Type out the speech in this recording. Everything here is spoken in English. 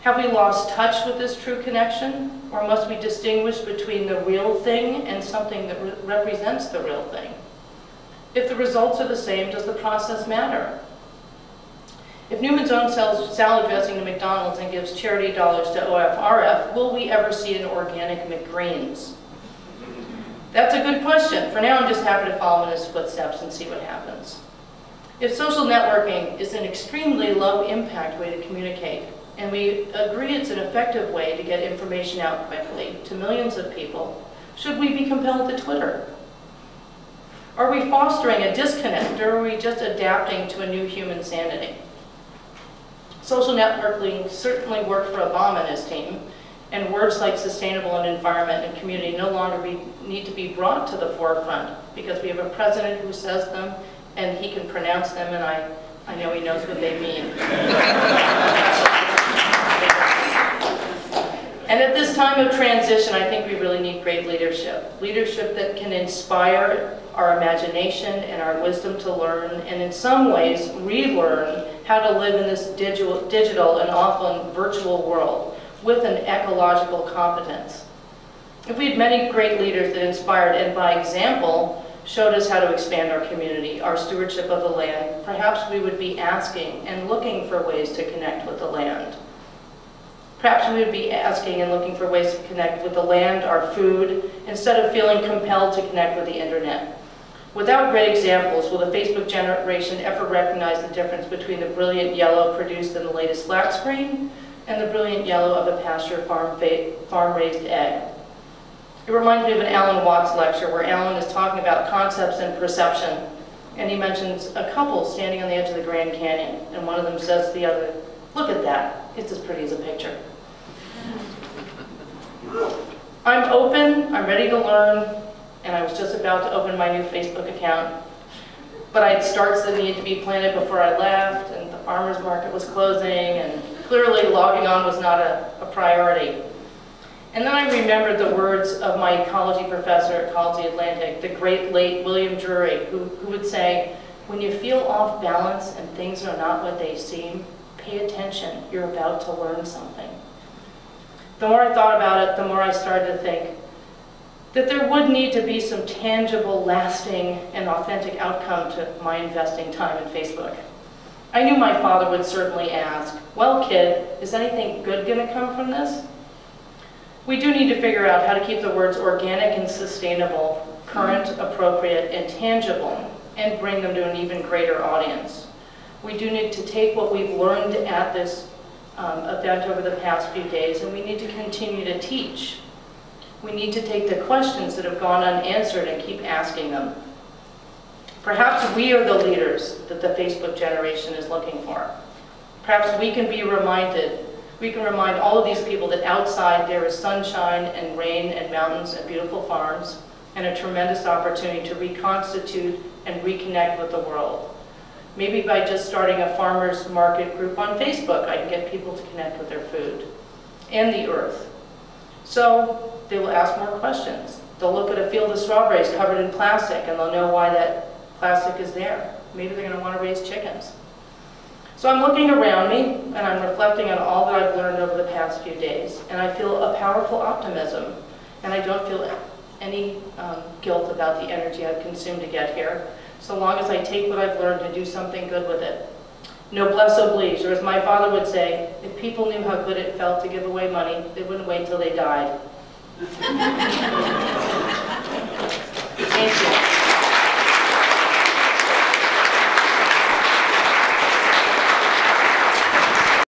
Have we lost touch with this true connection? Or must we distinguish between the real thing and something that represents the real thing? If the results are the same, does the process matter? If Newman's own sells salad dressing to McDonald's and gives charity dollars to OFRF, will we ever see an organic McGreens? That's a good question. For now, I'm just happy to follow in his footsteps and see what happens. If social networking is an extremely low-impact way to communicate, and we agree it's an effective way to get information out quickly to millions of people, should we be compelled to Twitter? Are we fostering a disconnect, or are we just adapting to a new human sanity? Social networking certainly worked for Obama and his team, and words like sustainable and environment and community no longer need to be brought to the forefront because we have a president who says them and he can pronounce them, and I know he knows what they mean. And at this time of transition, I think we really need great leadership. Leadership that can inspire our imagination and our wisdom to learn, and in some ways, relearn how to live in this digital and often virtual world with an ecological competence. If we had many great leaders that inspired and by example showed us how to expand our community, our stewardship of the land, perhaps we would be asking and looking for ways to connect with the land. Perhaps we would be asking and looking for ways to connect with the land, our food, instead of feeling compelled to connect with the internet. Without great examples, will the Facebook generation ever recognize the difference between the brilliant yellow produced in the latest flat screen and the brilliant yellow of a pasture farm-raised egg? It reminds me of an Alan Watts lecture where Alan is talking about concepts and perception, and he mentions a couple standing on the edge of the Grand Canyon, and one of them says to the other, "Look at that, it's as pretty as a picture." I'm open, I'm ready to learn, and I was just about to open my new Facebook account, but I had starts that needed to be planted before I left, and the farmer's market was closing, and clearly logging on was not a priority. And then I remembered the words of my ecology professor at College Atlantic, the great late William Drury, who would say, when you feel off balance and things are not what they seem, pay attention, you're about to learn something. The more I thought about it, the more I started to think that there would need to be some tangible, lasting, and authentic outcome to my investing time in Facebook. I knew my father would certainly ask, "Well, kid, is anything good going to come from this?" We do need to figure out how to keep the words organic and sustainable, current, appropriate, and tangible, and bring them to an even greater audience. We do need to take what we've learned at this event over the past few days, and we need to continue to teach. We need to take the questions that have gone unanswered and keep asking them. Perhaps we are the leaders that the Facebook generation is looking for. Perhaps we can be reminded, we can remind all of these people that outside there is sunshine and rain and mountains and beautiful farms and a tremendous opportunity to reconstitute and reconnect with the world. Maybe by just starting a farmers market group on Facebook, I can get people to connect with their food and the earth. So they will ask more questions. They'll look at a field of strawberries covered in plastic and they'll know why that plastic is there. Maybe they're going to want to raise chickens. So I'm looking around me and I'm reflecting on all that I've learned over the past few days, and I feel a powerful optimism, and I don't feel any guilt about the energy I've consumed to get here, so long as I take what I've learned and do something good with it. Noblesse oblige, or as my father would say, if people knew how good it felt to give away money, they wouldn't wait till they died.